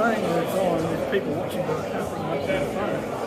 saying that it's on, there's people watching the camera and watching the phone.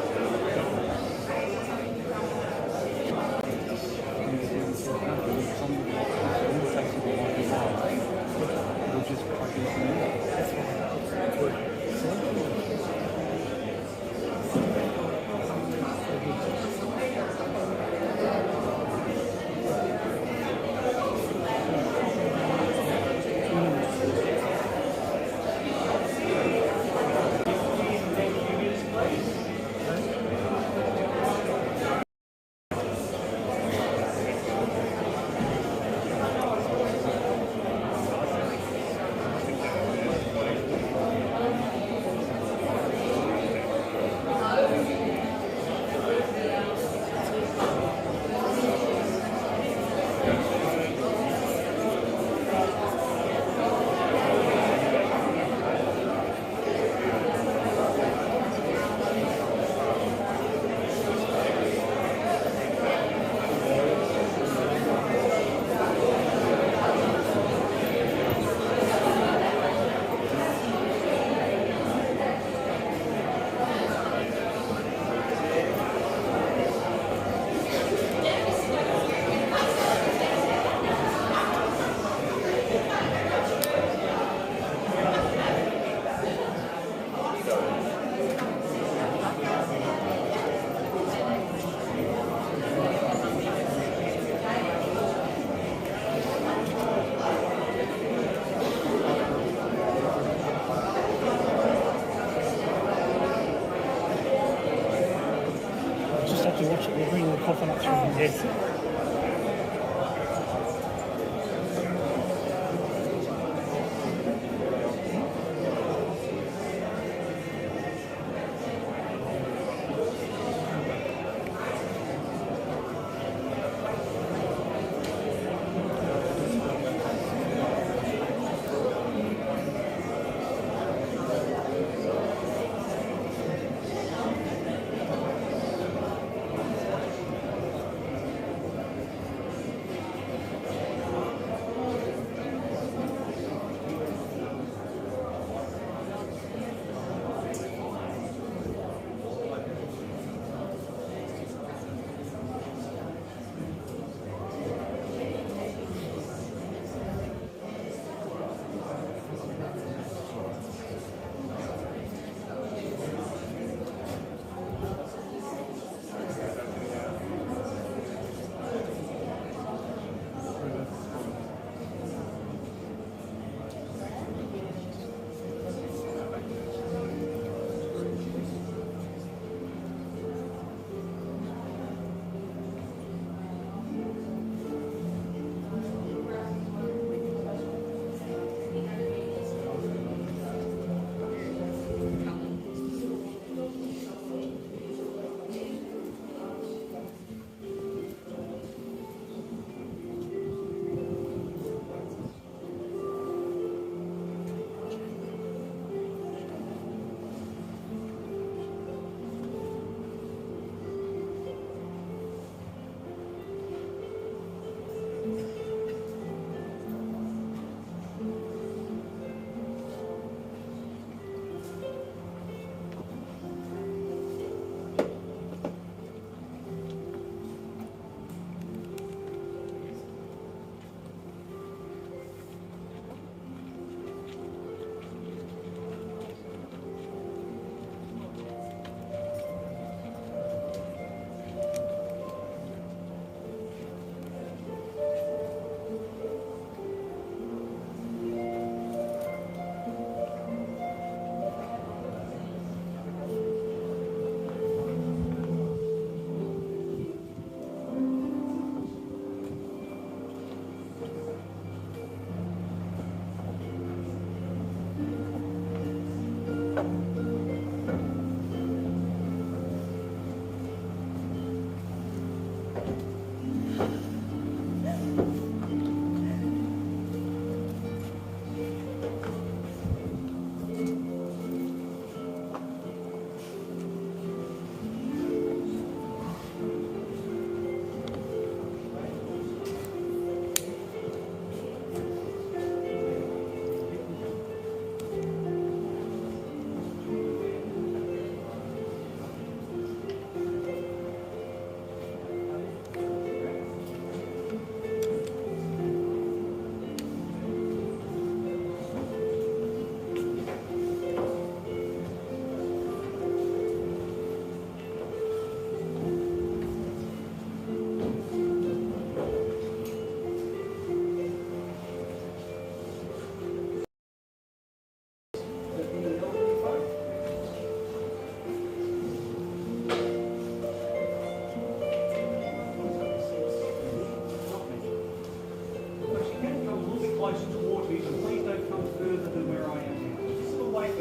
To watch it, we're bringing the coffin up through yes.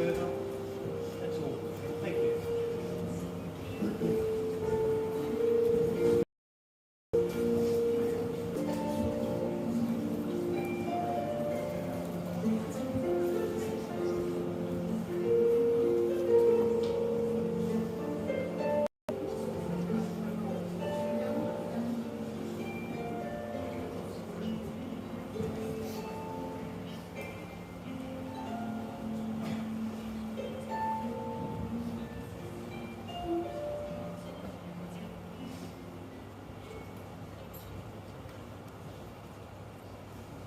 further. That's all. Thank you.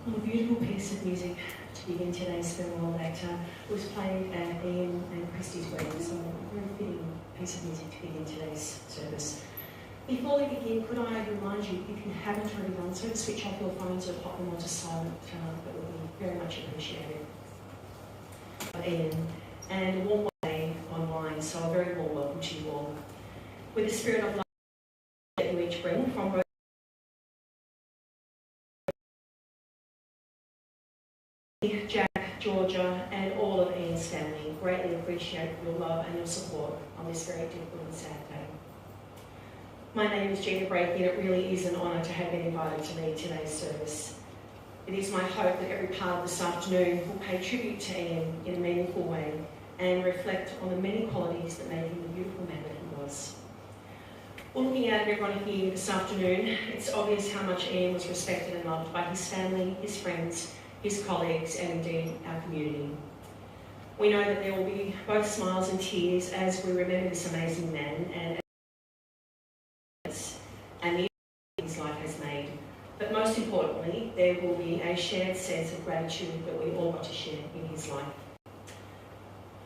A beautiful piece of music to begin today's farewell act was played at Ian and Christy's wedding, so a very fitting piece of music to begin today's service. Before we begin, could I remind you, if you haven't already done so, to switch off your phones or pop them onto silent, that would be very much appreciated. Ian, and a warm way online, so a very warm welcome to you all. With the spirit of love that you each bring from Rowe, Jack, Georgia, and all of Ian's family greatly appreciate your love and your support on this very difficult and sad day. My name is Gina Brake, and it really is an honour to have been invited to lead today's service. It is my hope that every part of this afternoon will pay tribute to Ian in a meaningful way and reflect on the many qualities that made him the beautiful man that he was. Well, looking at everyone here this afternoon, it's obvious how much Ian was respected and loved by his family, his friends, his colleagues, and indeed our community. We know that there will be both smiles and tears as we remember this amazing man and the impact his life has made. But most importantly, there will be a shared sense of gratitude that we all got to share in his life.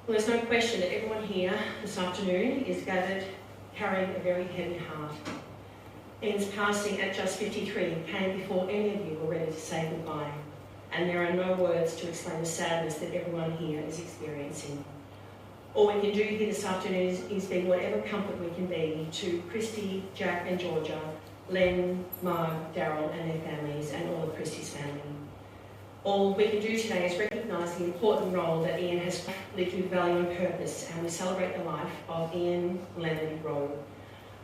Well, there's no question that everyone here this afternoon is gathered carrying a very heavy heart. Ian's passing at just 53 came before any of you were ready to say goodbye. And there are no words to explain the sadness that everyone here is experiencing. All we can do here this afternoon is be whatever comfort we can be to Christy, Jack and Georgia, Len, Marg, Daryl and their families, and all of Christy's family. All we can do today is recognise the important role that Ian has lived with value and purpose, and we celebrate the life of Ian Leonard Rowe,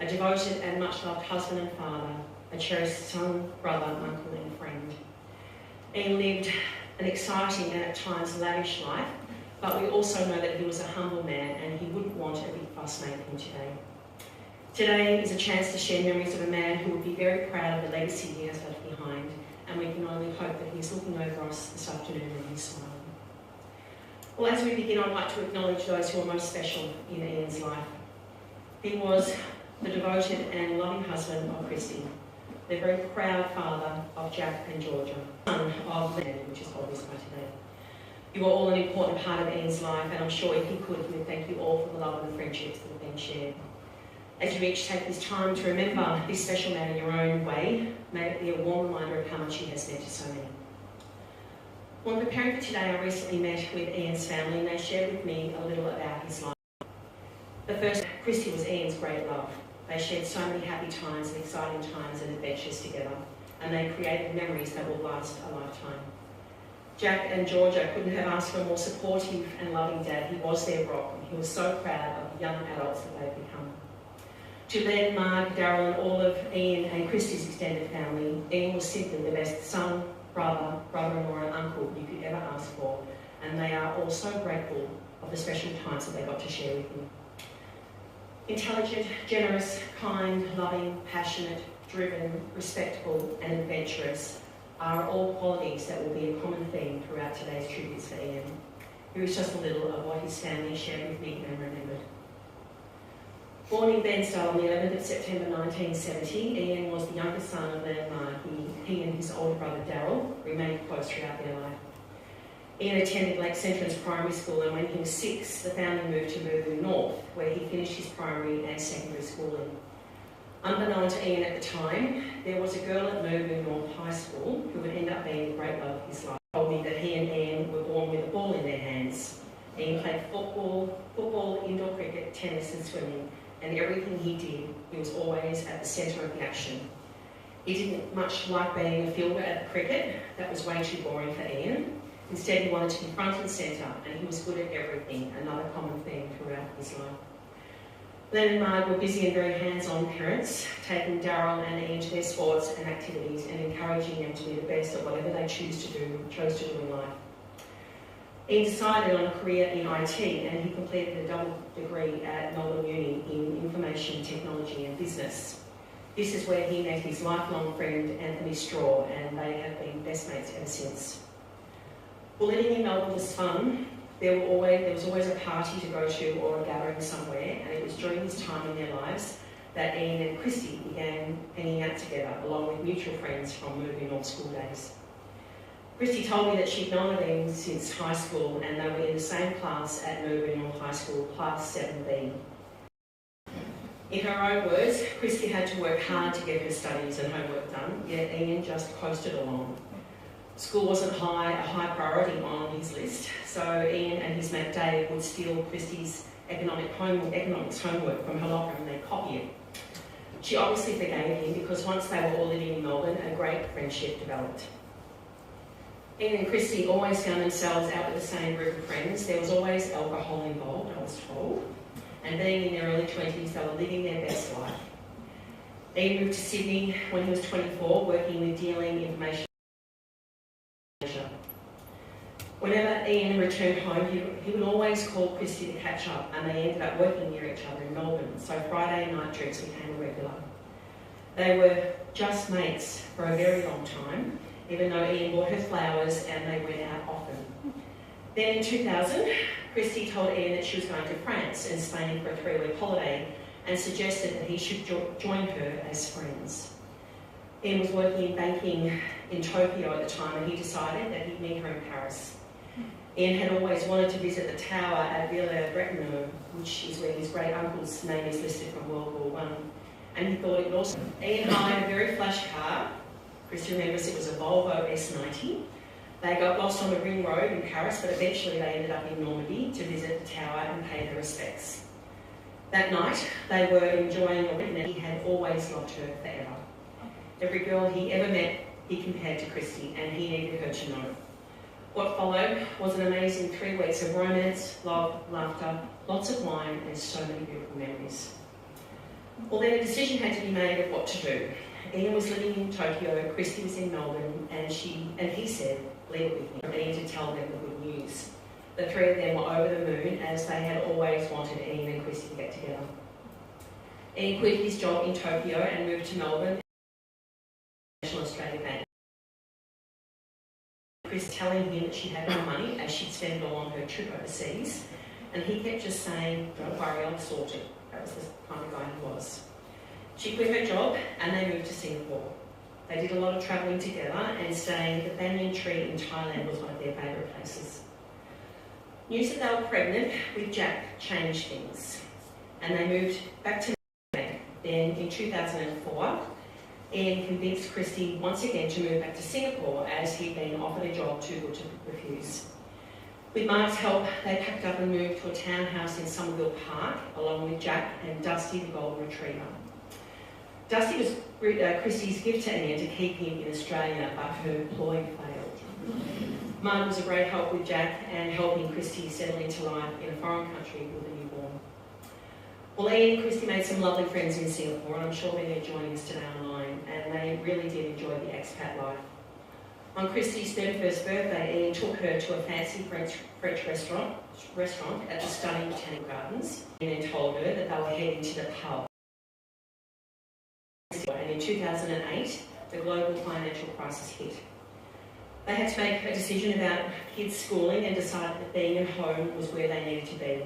a devoted and much loved husband and father, a cherished son, brother, uncle and friend. Ian lived an exciting and at times lavish life, but we also know that he was a humble man and he wouldn't want a big fuss made of him today. Today is a chance to share memories of a man who would be very proud of the legacy he has left behind, and we can only hope that he's looking over us this afternoon and he's smiling. Well, as we begin, I'd like to acknowledge those who are most special in Ian's life. He was the devoted and loving husband of Christy, the very proud father of Jack and Georgia, son of Leonard, which is obvious by today. You are all an important part of Ian's life, and I'm sure if he could, he would thank you all for the love and the friendships that have been shared. As you each take this time to remember this special man in your own way, may it be a warm reminder of how much he has meant to so many. When preparing for today, I recently met with Ian's family and they shared with me a little about his life. The first, Christy was Ian's great love. They shared so many happy times and exciting times and adventures together, and they created memories that will last a lifetime. Jack and Georgia couldn't have asked for a more supportive and loving dad. He was their rock, and he was so proud of the young adults that they've become. To Len, Marg, Daryl and all of Ian and Christy's extended family, Ian was simply the best son, brother, brother-in-law and uncle you could ever ask for, and they are all so grateful of the special times that they got to share with him. Intelligent, generous, kind, loving, passionate, driven, respectful and adventurous are all qualities that will be a common theme throughout today's tributes for Ian. Here is just a little of what his family shared with me and remembered. Born in Bensdale on the 11th of September 1970, Ian was the youngest son of Len and Marg. He and his older brother Daryl remained close throughout their life. Ian attended Lake Central's primary school, and when he was 6, the family moved to Rowe North, where he finished his primary and secondary schooling. Unbeknown to Ian at the time, there was a girl at Rowe North High School who would end up being the great love of his life. He told me that he and Ian were born with a ball in their hands. Ian played football, indoor cricket, tennis and swimming, and everything he did, he was always at the centre of the action. He didn't much like being a fielder at cricket. That was way too boring for Ian. Instead, he wanted to be front and centre, and he was good at everything, another common theme throughout his life. Len and Marg were busy and very hands-on parents, taking Daryl and Ian to their sports and activities and encouraging them to be the best at whatever they chose to do in life. Ian decided on a career in IT, and he completed a double degree at Melbourne Uni in Information Technology and Business. This is where he met his lifelong friend Anthony Straw, and they have been best mates ever since. Well, living in Melbourne was fun. There was always a party to go to or a gathering somewhere, and it was during this time in their lives that Ian and Christy began hanging out together, along with mutual friends from Moving North school days. Christy told me that she'd known of Ian since high school, and they were in the same class at Moving North High School, Class 7B. In her own words, Christy had to work hard to get her studies and homework done, yet Ian just coasted along. School wasn't a high priority on his list, so Ian and his mate Dave would steal Christy's economics homework from her locker and they'd copy it. She obviously forgave him because once they were all living in Melbourne, a great friendship developed. Ian and Christy always found themselves out with the same group of friends. There was always alcohol involved, I was told, and being in their early 20s, they were living their best life. Ian moved to Sydney when he was 24, working with dealing information. Whenever Ian returned home, he would always call Christy to catch up, and they ended up working near each other in Melbourne, so Friday night drinks became a regular. They were just mates for a very long time, even though Ian bought her flowers and they went out often. Then in 2000, Christy told Ian that she was going to France and Spain for a 3-week holiday and suggested that he should join her as friends. Ian was working in banking in Tokyo at the time, and he decided that he'd meet her in Paris. Ian had always wanted to visit the tower at Villa-Bretonneux, which is where his great uncle's name is listed from World War I, and he thought it would also. Ian hired a very flash car. Chris remembers it was a Volvo S90. They got lost on the ring road in Paris, but eventually they ended up in Normandy to visit the tower and pay their respects. That night, they were enjoying a wedding, and he had always loved her forever. Every girl he ever met, he compared to Christy, and he needed her to know. What followed was an amazing 3 weeks of romance, love, laughter, lots of wine, and so many beautiful memories. Well, then a decision had to be made of what to do. Ian was living in Tokyo, Christy was in Melbourne, and he said, "Leave it with me." I needed to tell them the good news. The three of them were over the moon, as they had always wanted Ian and Christy to get together. Ian quit his job in Tokyo and moved to Melbourne, National Australia Bank. Chris telling him that she had no money as she'd spent it all on her trip overseas, and he kept just saying, "Don't worry, I'll sort it." That was the kind of guy he was. She quit her job and they moved to Singapore. They did a lot of travelling together, and staying at the banyan tree in Thailand was one of their favourite places. News that they were pregnant with Jack changed things, and they moved back to Melbourne. Then in 2004, Ian convinced Christy once again to move back to Singapore, as he'd been offered a job too good to refuse. With Mark's help, they packed up and moved to a townhouse in Somerville Park, along with Jack and Dusty the golden retriever. Dusty was Christy's gift to Ian to keep him in Australia, but her ploy failed. Mark was a great help with Jack and helping Christy settle into life in a foreign country with a newborn. Well, Ian and Christy made some lovely friends in Singapore, and I'm sure many are joining us today online, and they really did enjoy the expat life. On Christy's 31st birthday, Ian took her to a fancy French restaurant at the stunning Botanical Gardens, and then told her that they were heading to the pub. And in 2008, the global financial crisis hit. They had to make a decision about kids' schooling and decided that being at home was where they needed to be.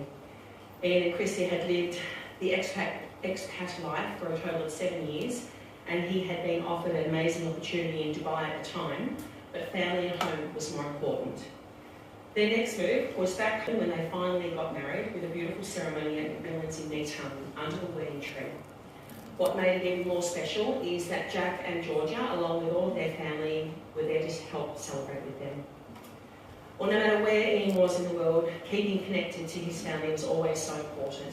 Ian and Christy had lived the expat life for a total of 7 years, and he had been offered an amazing opportunity in Dubai at the time, but family and home was more important. Their next move was back home when they finally got married, with a beautiful ceremony at Millen's in Metung under the wedding tree. What made it even more special is that Jack and Georgia, along with all of their family, were there to help celebrate with them. Well, no matter where Ian was in the world, keeping connected to his family was always so important.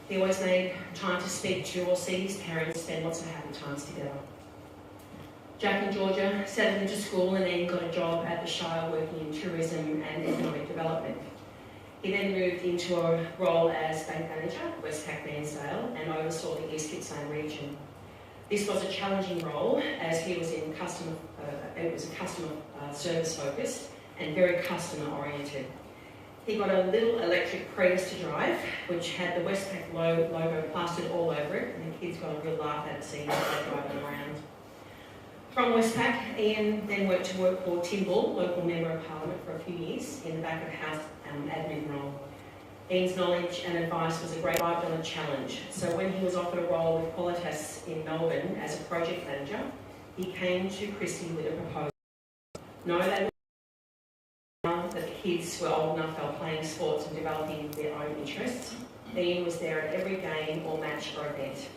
He always made time to speak to or see his parents, spend lots of happy times together. Jack and Georgia settled into school and then got a job at the Shire working in tourism and economic development. He then moved into a role as bank manager at Westpac Bairnsdale and oversaw the East Gippsland region. This was a challenging role as he was in customer service focused and very customer oriented. He got a little electric Prius to drive, which had the Westpac logo plastered all over it, and the kids got a real laugh at it seeing it driving around. From Westpac, Ian then went to work for Tim Bull, local Member of Parliament, for a few years in the back of house admin role. Ian's knowledge and advice was a great drive on a challenge. So when he was offered a role with Qualitas in Melbourne as a project manager, he came to Christy with a proposal. No, they were now that the kids were old enough, they were playing sports and developing their own interests. Ian was there at every game or match or event.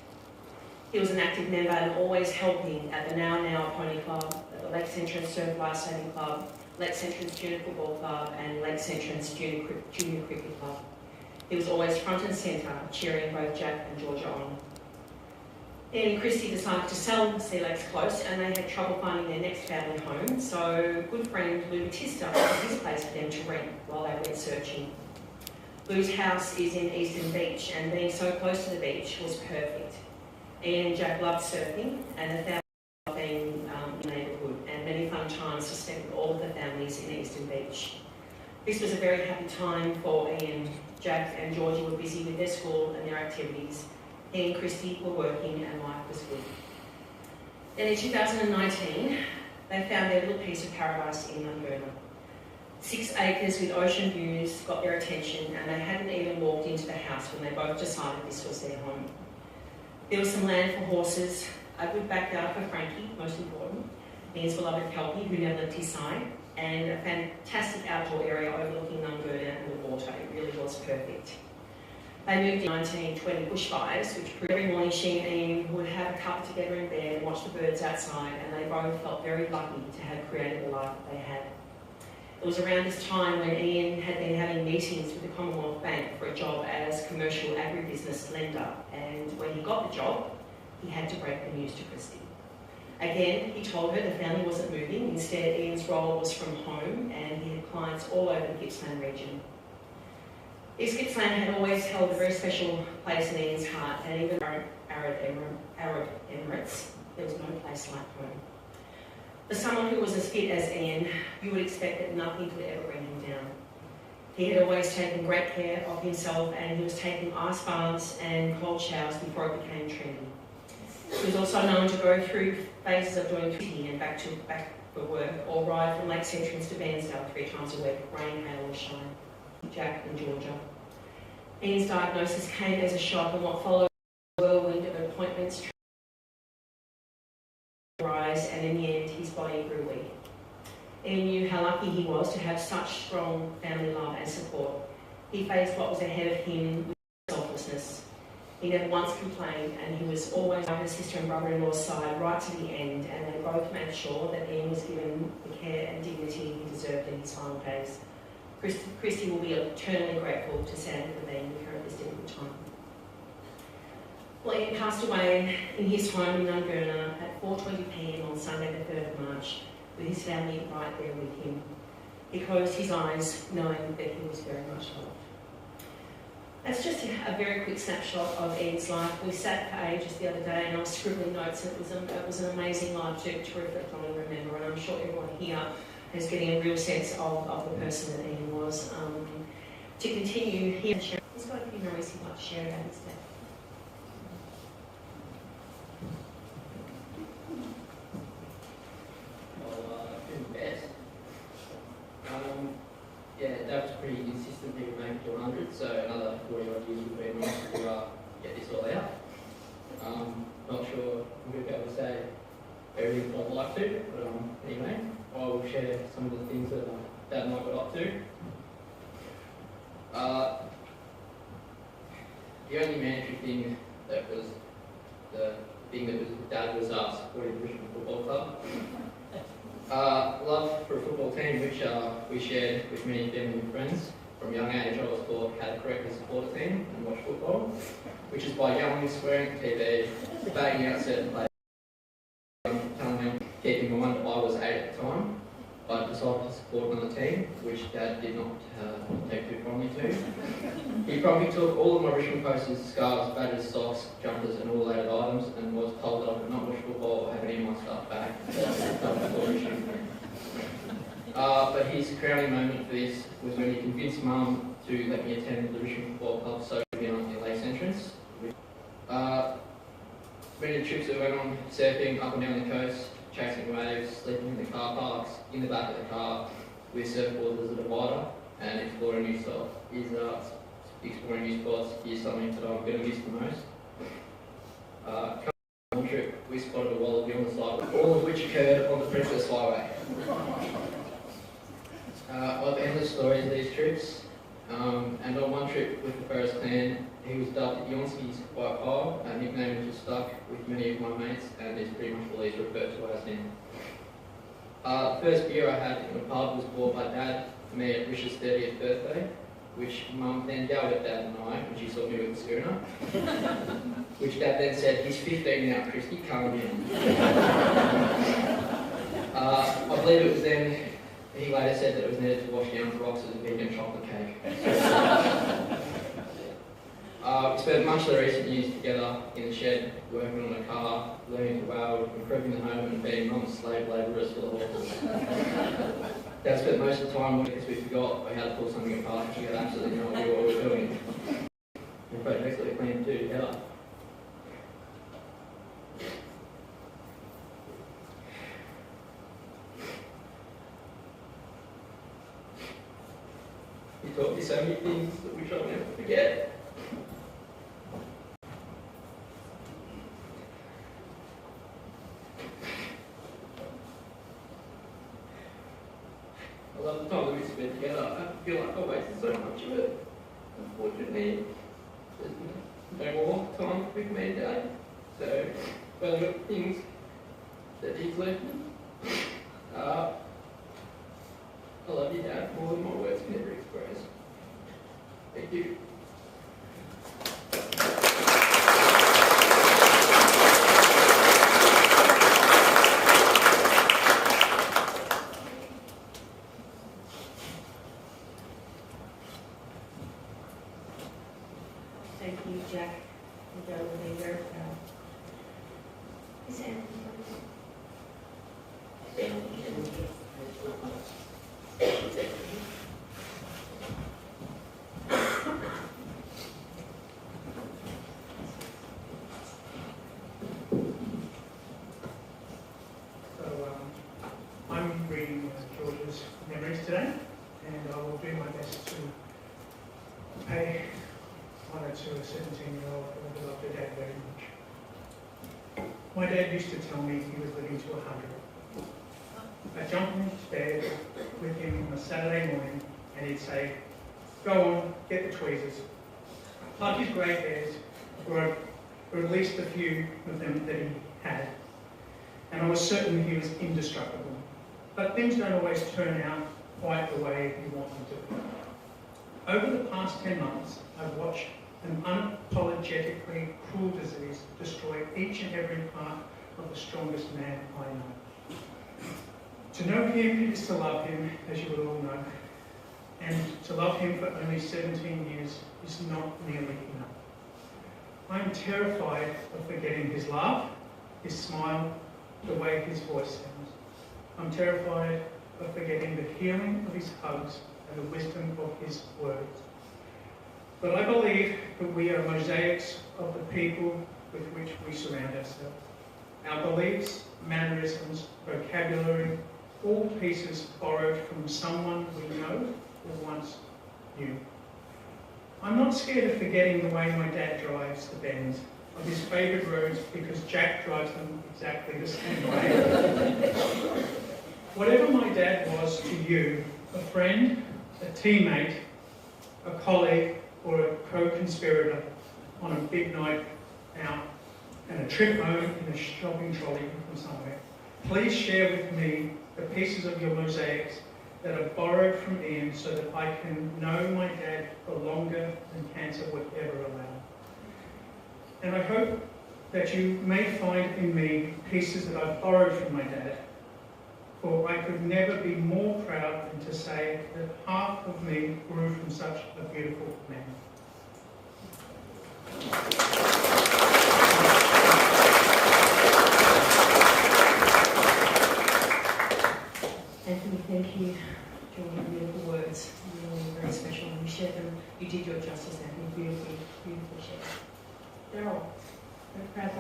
He was an active member and always helping at the Now Pony Club, at the Lakes Entrance Surf Lifesaving Club, Lakes Entrance Junior Football Club and Lakes Entrance Junior Cricket Club. He was always front and centre, cheering both Jack and Georgia on. Ian and Christy decided to sell Sea Lakes Close and they had trouble finding their next family home, so good friend Lou Batista offered his place for them to rent while they went searching. Lou's house is in Eastern Beach and being so close to the beach was perfect. Ian and Jack loved surfing and the family loved being in the neighbourhood and many fun times were spent with all of the families in Eastern Beach. This was a very happy time for Ian. Jack and Georgie were busy with their school and their activities. He and Christy were working and life was good. Then in 2019, they found their little piece of paradise in Nungurna. 6 acres with ocean views got their attention and they hadn't even walked into the house when they both decided this was their home. There was some land for horses, a good backyard for Frankie, most important, Ian's beloved Kelpie who never left his side, and a fantastic outdoor area overlooking Nungurna and the water. It really was perfect. They moved in 1920 bushfires, which proved every morning she and Ian would have a cup together in bed and watch the birds outside, and they both felt very lucky to have created the life that they had. It was around this time when Ian had been having meetings with the Commonwealth Bank for a job as commercial agribusiness lender, and when he got the job, he had to break the news to Christy. Again, he told her the family wasn't moving. Instead, Ian's role was from home and he had clients all over the Gippsland region. East Gippsland had always held a very special place in Ian's heart, and even Arab Emirates, there was no place like home. For someone who was as fit as Ian, you would expect that nothing could ever bring him down. He had always taken great care of himself and he was taking ice baths and cold showers before it became trendy. He was also known to go through phases of doing commuting and back for work or ride from Lakes Entrance to Bairnsdale 3 times a week, rain, hail or shine. Jack and Georgia. Ian's diagnosis came as a shock and what followed a whirlwind of appointments, rise, and in the end his body grew weak. Ian knew how lucky he was to have such strong family love and support. He faced what was ahead of him with selflessness. He never once complained and he was always by his sister and brother-in-law's side right to the end, and they both made sure that Ian was given the care and dignity he deserved in his final days. Christy will be eternally grateful to Sam for being with her at this difficult time. Well, Ian passed away in his home in Nungurna at 4:20 p.m. on Sunday the 3rd of March, with his family right there with him. He closed his eyes knowing that he was very much loved. That's just a very quick snapshot of Ian's life. We sat for ages the other day and I was scribbling notes, and it was an amazing life to reflect on and remember, and I'm sure everyone here is getting a real sense of the person that Ian was. To continue here, he's got a few memories he'd like to share about his death. Yeah, that was pretty consistent. People make to 100, so another 40 odd years would be nice to get this all out. Not sure I'm going to be able to say everything I'd like to, but anyway, I will share some of the things that Dad and I got up to. The only mandatory thing that was Dad was supporting the Richmond Football Club. Love for a football team, which we shared with many family and friends. From a young age, I was taught how to correctly support a team and watch football, which is by yelling, swearing at TV, backing out certain players, telling them Keep in mind, I was 8 at the time. I decided to support another team, which Dad did not take too fondly to. He promptly took all of my Richmond posters, scarves, badges, socks, jumpers and all related items and was told that I could not watch football or have any of my stuff back. But his crowning moment for this was when he convinced Mum to let me attend the Richmond Football Club so beyond the Lakes entrance. Many trips that went on surfing up and down the coast, chasing waves, sleeping in the car parks, in the back of the car, with surfboards as a divider, and exploring new stuff. Exploring new spots is something that I'm going to miss the most. One trip, we spotted a wallaby on the side, all of which occurred on the Princess Highway. I've endless stories of these trips, and on one trip with the Ferris clan, he was dubbed Yonski's White Pile, a nickname which has stuck with many of my mates and is pretty much always referred to as him. The first beer I had in a pub was bought by Dad for me at Rish's 30th birthday, which Mum then yelled at Dad and I when she saw me with the schooner, which Dad then said, "He's 15 now, Christy, calm down." I believe it was then he later said that it was needed to wash down for boxes of vegan chocolate cake. We spent much of the recent years together in the shed, working on the car, learning to weld, improving the home and being Mum's slave labourers for the horses. Dad spent most of the time because we forgot how to pull something apart and we had absolutely no idea what we were doing. And projects that we planned to do together. He taught me so many things that we try to never forget. I love the time that we spent together. I feel like I wasted so much of it. Unfortunately, there's no more time with me and Dad. So, well, the things that he's left me. I love you, Dad, more than my words can ever express. Thank you. Thank you, Jack. And Joe will be very proud. Is Anthony I'm reading George's memories today, and I will do my best to pay honour to a 17-year-old who loved her dad very much. My dad used to tell me he was living to 100. I'd jump in his bed with him on a Saturday morning and he'd say, "Go on, get the tweezers." Like his grey hairs, or at least a few of them that he had. And I was certain he was indestructible. But things don't always turn out quite the way you want them to. Over the past 10 months, I've watched an unapologetically cruel disease destroy each and every part of the strongest man I know. To know him is to love him, as you will all know. And to love him for only 17 years is not nearly enough. I am terrified of forgetting his laugh, his smile, the way his voice sounds. I'm terrified of forgetting the healing of his hugs and the wisdom of his words. But I believe that we are mosaics of the people with which we surround ourselves. Our beliefs, mannerisms, vocabulary, all pieces borrowed from someone we know or once knew. I'm not scared of forgetting the way my dad drives the Benz, of his favourite roads, because Jack drives them exactly the same way. Whatever my dad was to you, a friend, a teammate, a colleague, or a co-conspirator on a big night out and a trip home in a shopping trolley from somewhere, please share with me the pieces of your mosaics that are borrowed from Ian so that I can know my dad for longer than cancer would ever allow. And I hope that you may find in me pieces that I've borrowed from my dad for I could never be more proud than to say that half of me grew from such a beautiful man. Anthony, thank you for your beautiful words. Really very special. And you shared them. You did your justice, Anthony. Beautifully, beautiful share. Daryl, very proud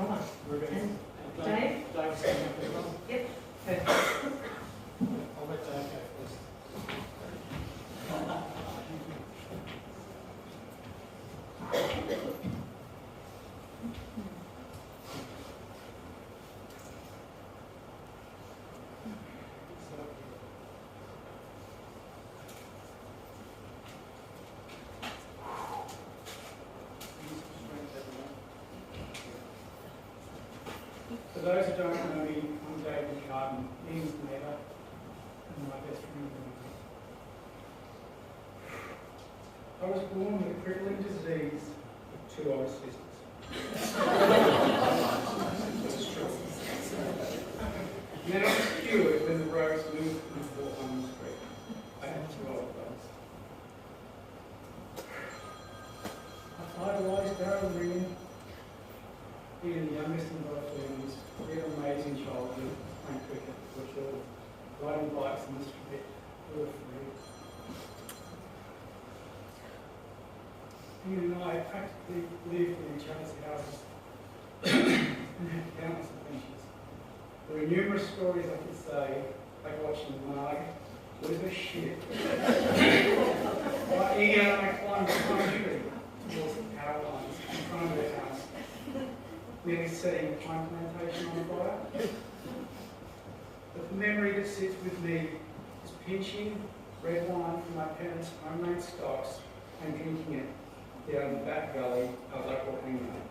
brother. And Dave? Dave's standing up as well. Yep. Perfect. I'll let Dave go first. For those who don't know me, I'm David Carden, Ian's neighbour, and my best friend. I was born with a crippling disease of 2 older sisters. And then I was cured when the Rose moved from 400 Street. I had 2 older brothers. I idolised Darryl Ring, being the youngest in both families. We had an amazing childhood, playing cricket, football, riding bikes in the street, all free. Ian and I practically lived in each other's houses and had countless adventures. There were numerous stories I could say, like watching Marg lose her shit. Like Ian and I climbed the pine tree towards the power lines in front of their house, nearly setting a pine plantation on fire. But the memory that sits with me is pinching red wine from my parents' homemade stocks and drinking it down the back valley of local hangout.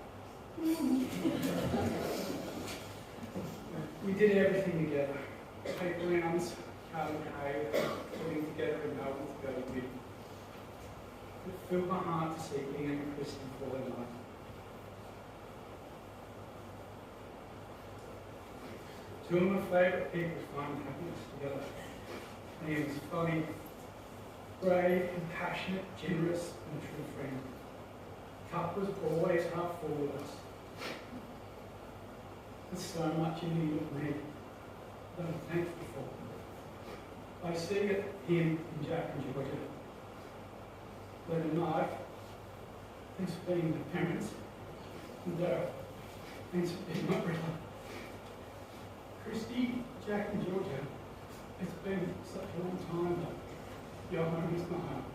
We did everything together. Take rounds, carving hay, putting together in Melbourne to go to bid. It filled my heart to see Ian and Kristen fall in love. Two of my favourite people find happiness together. Ian was funny, brave, compassionate, generous, and a true friend. Cup was always half full with us. There's so much in him with me that I'm thankful for. I see it him in Jack and Georgia. Glenn and I, thanks for being the parents, and Daryl, thanks for being my brother. Christy, Jack and Georgia, it's been such a long time that your home is my home.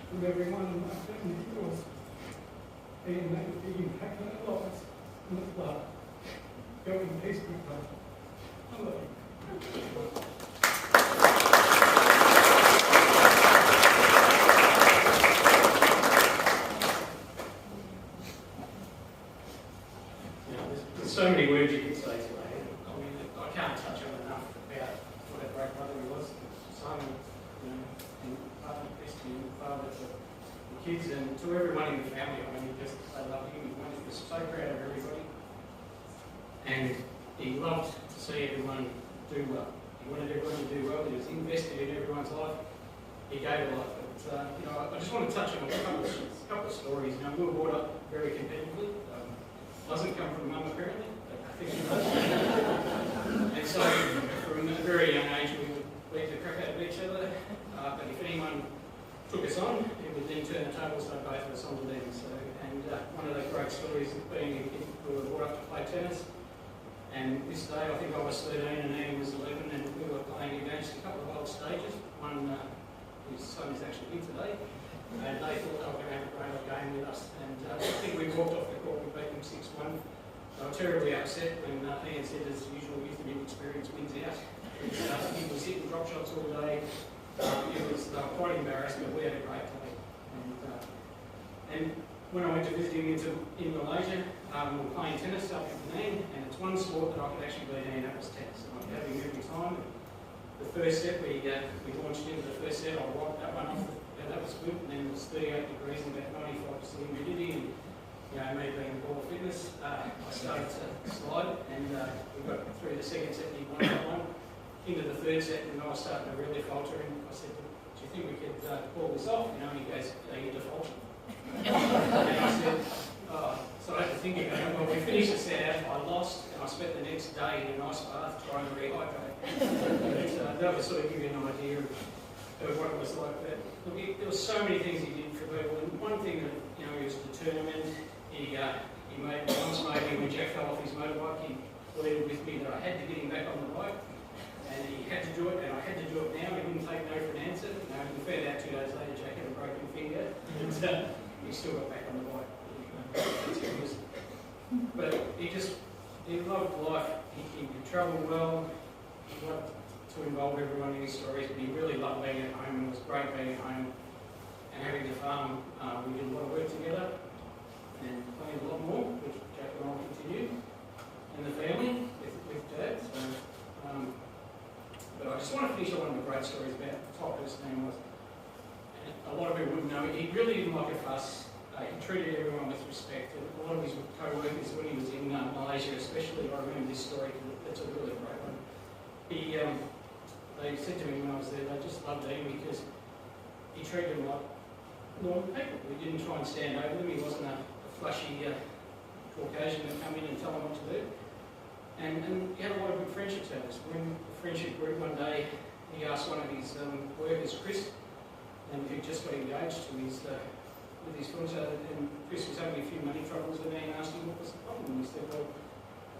From everyone in my family, yours, being made a big impact on our lives and the blood. Go in peace, my brother. I love you. So many words you could say today. I mean, I can't touch on enough about what a great brother he was, son, and partner Christy, and father to the kids, and to everyone in the family. I mean, they loved him. He was so proud of everybody, and he loved to see everyone do well. He wanted everyone to do well. He was invested in everyone's life. He gave a lot. But I just want to touch on a couple of stories. We were brought up very competitively. Doesn't come from mum apparently, but I think it does. And so from a very young age we would beat the crap out of each other, but if anyone took us on, it would then turn the tables so both of us on to them. So, and one of the great stories of being a kid, we were brought up to play tennis, and this day I think I was 13 and Ian was 11, and we were playing against a couple of old stages. One, whose son is actually here today. And they thought they were going to have a great old game with us. And I think we walked off the court, we beat them 6-1. They were terribly upset when Ian said, as usual, wisdom and experience wins out. He was hitting drop shots all day. They were quite embarrassed, but we had a great day. And when I went to visit him in Malaysia, we were playing tennis up in Penang, and it's one sport that I could actually beat Ian, that was tennis. And I could have him every time. The first set, we launched into the first set, I wiped that one off. That was good, and then it was 38 degrees and about 95% humidity, and me being ball fitness, I started to slide, and we got through the second set and he won that one. Into the third set, and I was starting to really falter, and I said, do you think we could pull this off? And he goes, no, you're defaulting. And I said, oh, so I had to think about it. Well, we finished the set out, I lost, and I spent the next day in an ice bath trying to rehydrate. But that would sort of give you an idea of what it was like. But look, there were so many things he did for people, and one thing that, he was determined. He made once maybe when Jack fell off his motorbike, he pleaded with me that I had to get him back on the bike. And he had to do it, and I had to do it now. He didn't take no for an answer. We found out 2 days later Jack had a broken finger, and he still got back on the bike. But he loved life. He could travel well. He loved to involve everyone in his stories, but he really loved being at home, and it was great being at home and having the farm. We did a lot of work together and planned a lot more, which Jack and I continued, and the family with Dad. So, but I just want to finish on one of the great stories about the type of person he was. And a lot of people wouldn't know, he really didn't like a fuss. He treated everyone with respect. And a lot of his co-workers, when he was in Malaysia especially, I remember this story because it's a really great one. They said to me when I was there, they just loved him because he treated them like normal people. He didn't try and stand over them. He wasn't a flashy Caucasian that come in and tell them what to do. And he had a lot of good friendships out of us. When the friendship group one day, he asked one of his workers, Chris, and who just got engaged to his with his fiancée, and Chris was having a few money troubles, and he asked him what was the problem. And he said, well,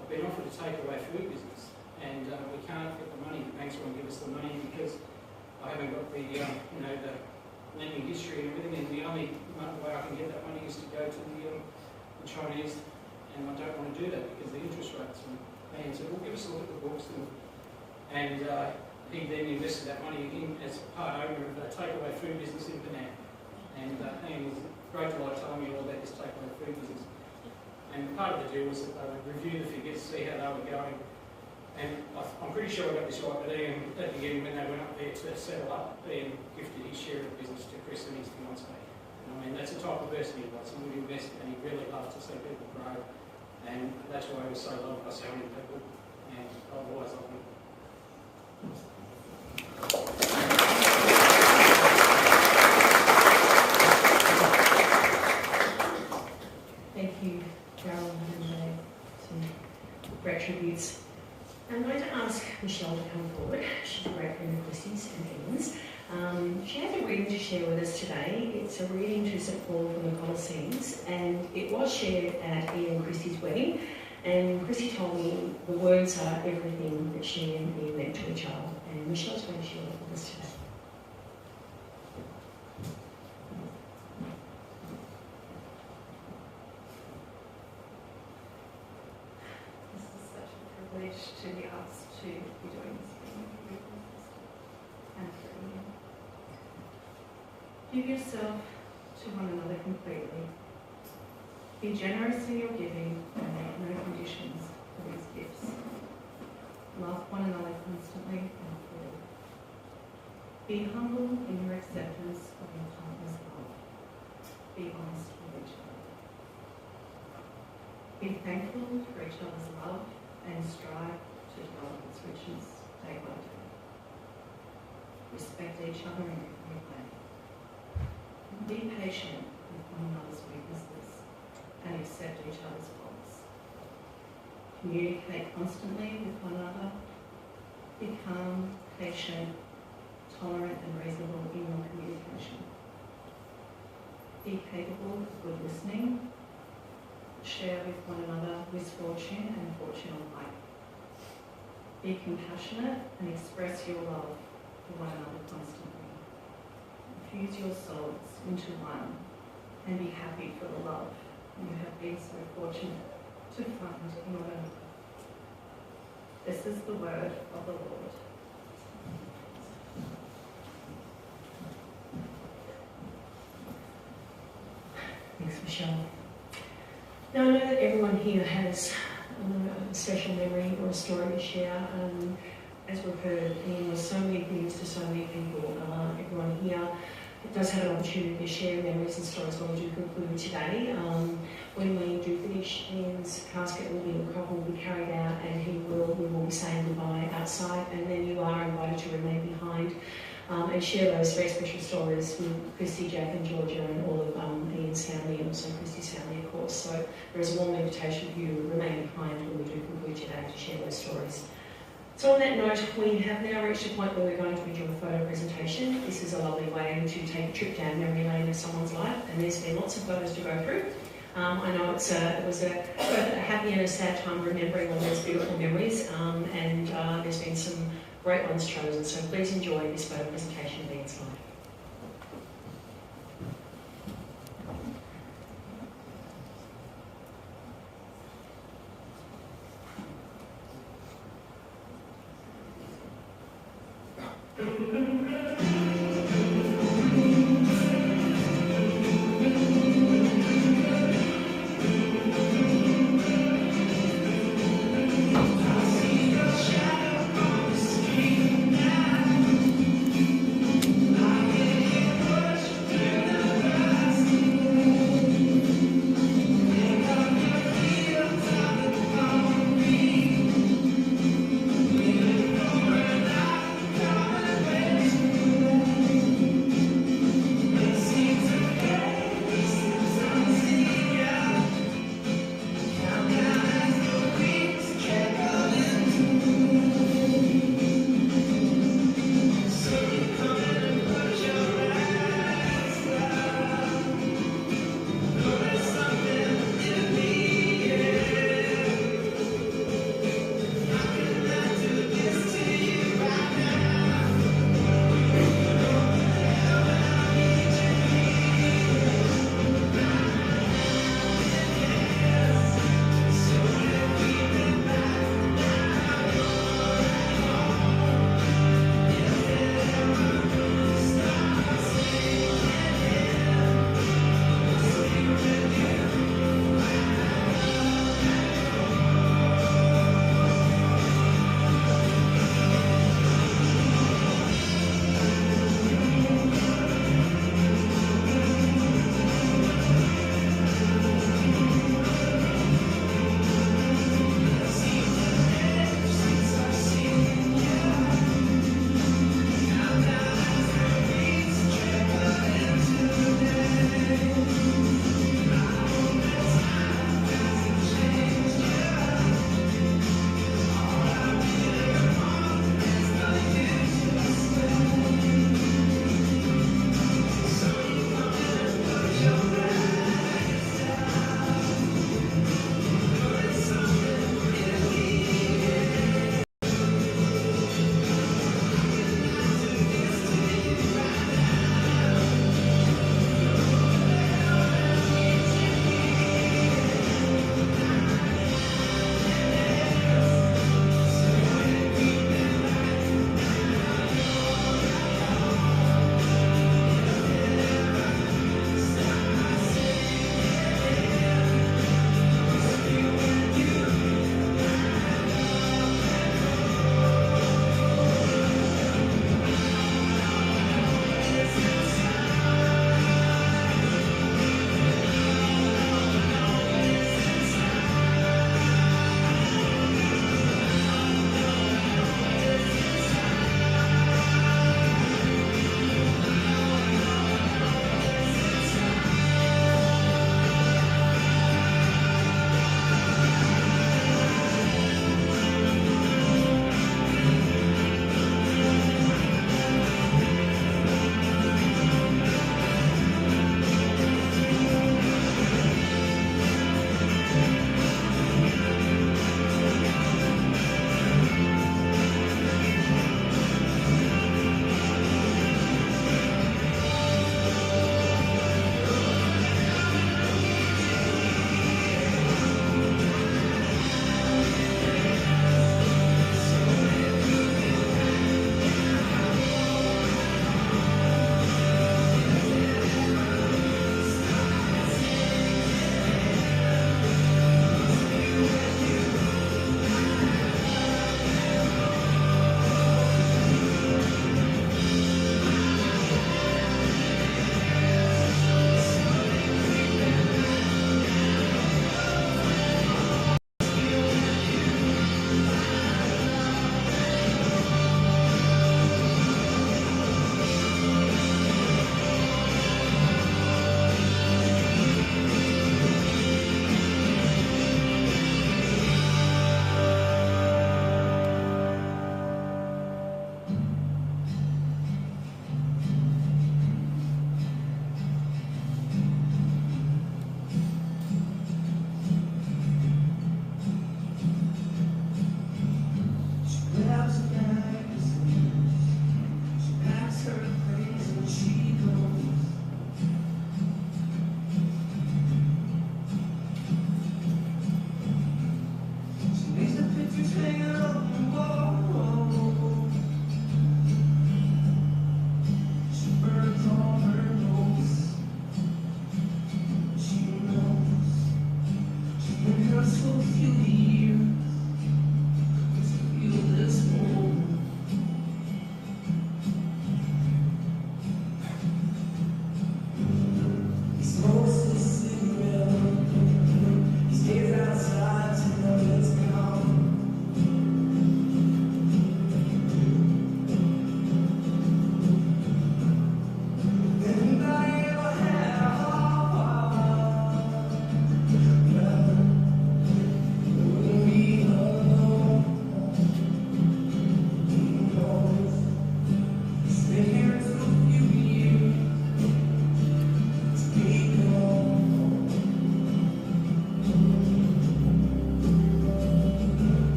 I've been offered a takeaway food business, and we can't get the money. The banks won't give us the money because I haven't got the the lending history and everything, and the only way I can get that money is to go to the Chinese, and I don't want to do that because the interest rates. And said, well, give us a look at the books. And he then invested that money in as part owner of a takeaway food business in Penang. And it was great to telling me all about this takeaway food business. And part of the deal was that they would review the figures, see how they were going. And I'm pretty sure I got this right, but Ian, at the end, when they went up there to settle up, Ian gifted his share of the business to Chris and his fiancée. I mean, that's the type of person he was. He would invest, and he really loved to see people grow. And that's why he was so loved by so many people, and I've always loved him. Thank you, Carol and Dave. Some great tributes. I'm going to ask Michelle to come forward. She's a great friend of Chrissy's and Ian's. She has a reading to share with us today. It's a reading to St. Paul from the Colosseums, and it was shared at Ian and Chrissy's wedding. And Chrissy told me the words are everything that she and Ian meant to each other. And Michelle's going to share it with us today. This is such a privilege to be asked to be doing this reading for you and for Ian. Give yourself to one another completely. Be generous in your giving and make no conditions for these gifts. Love one another constantly and fully. Be humble in your acceptance of your partner's love. Be honest with each other. Be thankful for each other's love and strive to develop its richness day by day. Respect each other in every way. Be patient with one another's weaknesses and accept each other's faults. Communicate constantly with one another. Be calm, patient, tolerant and reasonable in your communication. Be capable of good listening. Share with one another misfortune and fortune alike. Be compassionate and express your love for one another constantly. Fuse your souls into one and be happy for the love you have been so fortunate to find in one another. This is the word of the Lord. Thanks, Michelle. Now, I know that everyone here has a special memory or a story to share. As we've heard, Ian was so many things to so many people. Everyone here does have an opportunity to share memories and stories when we do conclude today. When we do finish, Ian's casket will be carried out, and we will be saying goodbye outside, and then you are invited to remain behind and share those very special stories with Christy, Jack and Georgia and all of Ian's family, and also Christy's family, of course. So there is a warm invitation for you to remain behind when we do conclude today to share those stories. So on that note, we have now reached a point where we're going to do a photo presentation. This is a lovely way to take a trip down memory lane of someone's life, and there's been lots of photos to go through. I know it was both a happy and a sad time remembering all those beautiful memories, and there's been some great ones chosen, so please enjoy this photo presentation of Ian's life. Shadow on the screen now.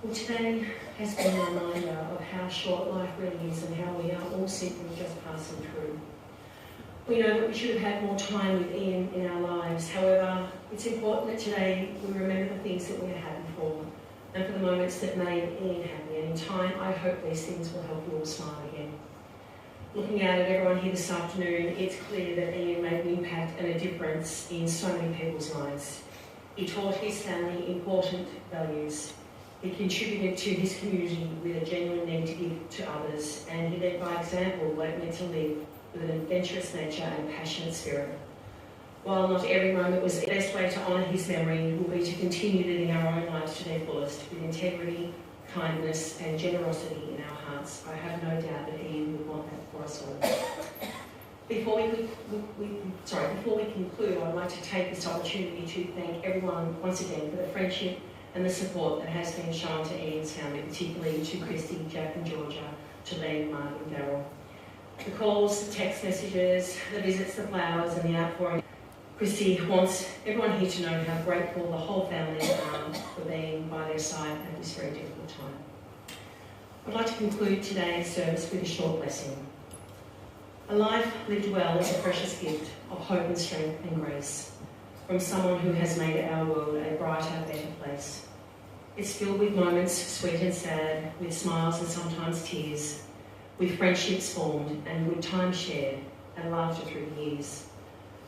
Well, today has been a reminder of how short life really is and how we are all simply just passing through. We know that we should have had more time with Ian in our lives. However, it's important that today we remember the things that we are happy for and for the moments that made Ian happy. And in time, I hope these things will help you all smile again. Looking out at everyone here this afternoon, it's clear that Ian made an impact and a difference in so many people's lives. He taught his family important values. He contributed to his community with a genuine need to give to others, and he led by example what it meant to live with an adventurous nature and passionate spirit. While not every moment was the best way to honour his memory will be to continue living our own lives to their fullest with integrity, kindness and generosity in our hearts. I have no doubt that Ian would want that for us all. Before we conclude, I'd like to take this opportunity to thank everyone once again for the friendship and the support that has been shown to Ian's family, particularly to Christy, Jack and Georgia, to Len, Mark and Daryl. The calls, the text messages, the visits, the flowers and the outpouring. Christy wants everyone here to know how grateful the whole family are for being by their side at this very difficult time. I'd like to conclude today's service with a short blessing. A life lived well is a precious gift of hope and strength and grace from someone who has made our world a brighter, better place. It's filled with moments, sweet and sad, with smiles and sometimes tears, with friendships formed and good times shared and laughter through the years.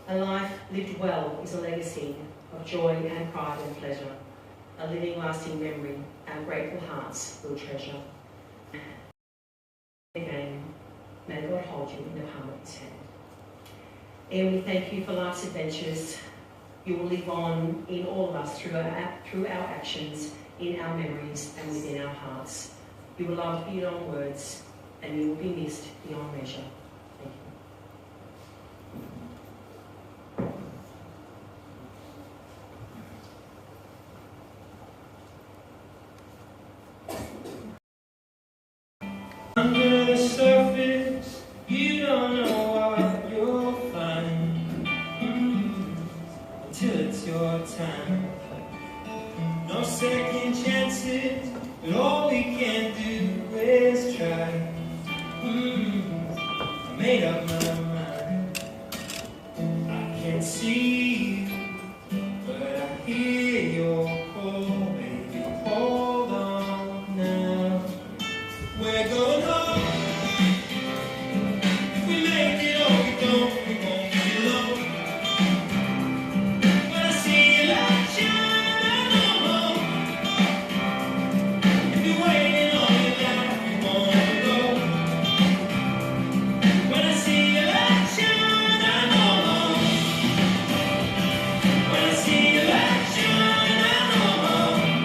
A life lived well is a legacy of joy and pride and pleasure, a living lasting memory our grateful hearts will treasure. Again, may God hold you in the palm of his hand. And we thank you for life's adventures. You will live on in all of us through our actions, in our memories and within our hearts. You were loved beyond words and you will be missed beyond measure. Thank you. Under the surface, you don't know what you'll find until it's your time. No second chances, but all we can do is try. I made up my mind. I can't see you, but I hear your call, baby. Hold on now. We're going home. If we make it or we don't, we won't be alone. When I see you light shine, I know. If you're waiting all your life, you wanna go. When I see you light shine, I know. When I see you light shine, I know.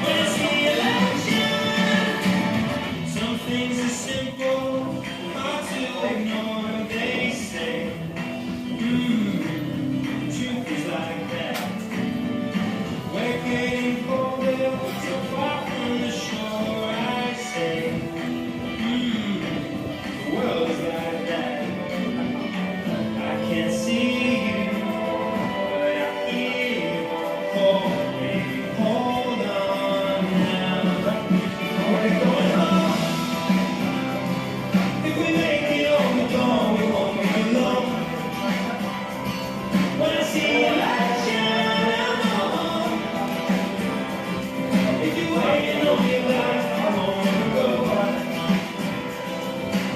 When I see you light shine. Some things are simple, hard to ignore, they say. Truth is like that. We're getting colder, so far from the shore, I say. The world is like that. I can't see you, but I hear you call, baby. Hold on now. We're going home. If we make it or we don't, we won't be alone. When I see you light shine, I know. If you're waiting on your life, I wanna go.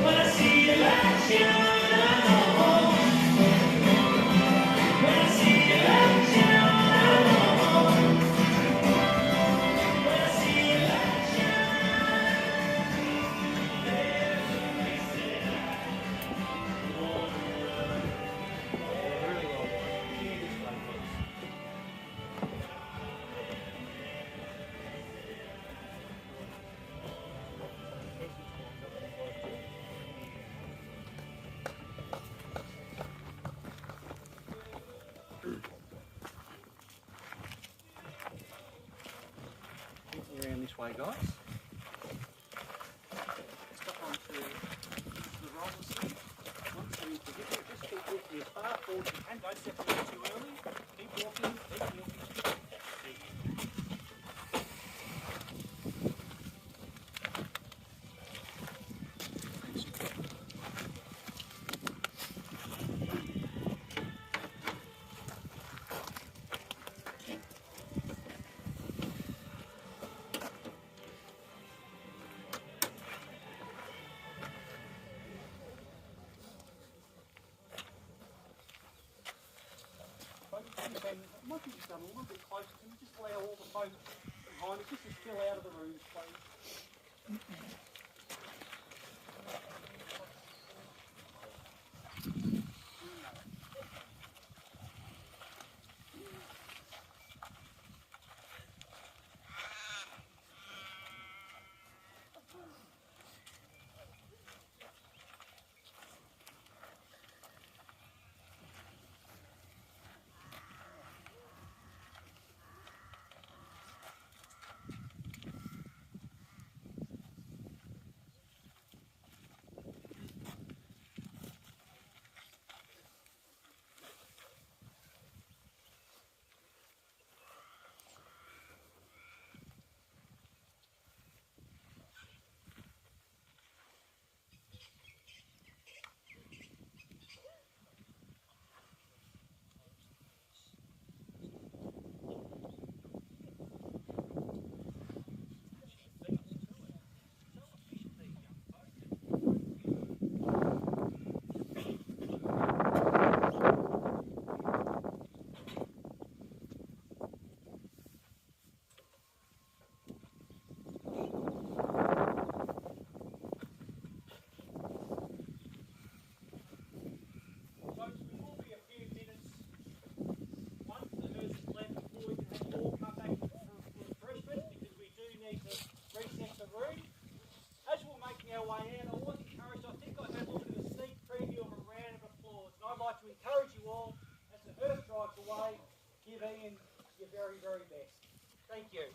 When I see you light shine, I know. When I see you light shine, I know. When I see you light shine, there's a place that I wanna run. Around this way, guys. Step onto the roller seat. Once you get there, just keep walking as far forward as you can. Don't step away too early. Keep walking, keep walking. Might be just a little bit closer to me, just allow all the folks behind us just to spill out of the rooms, please. give Ian your very, very best. Thank you.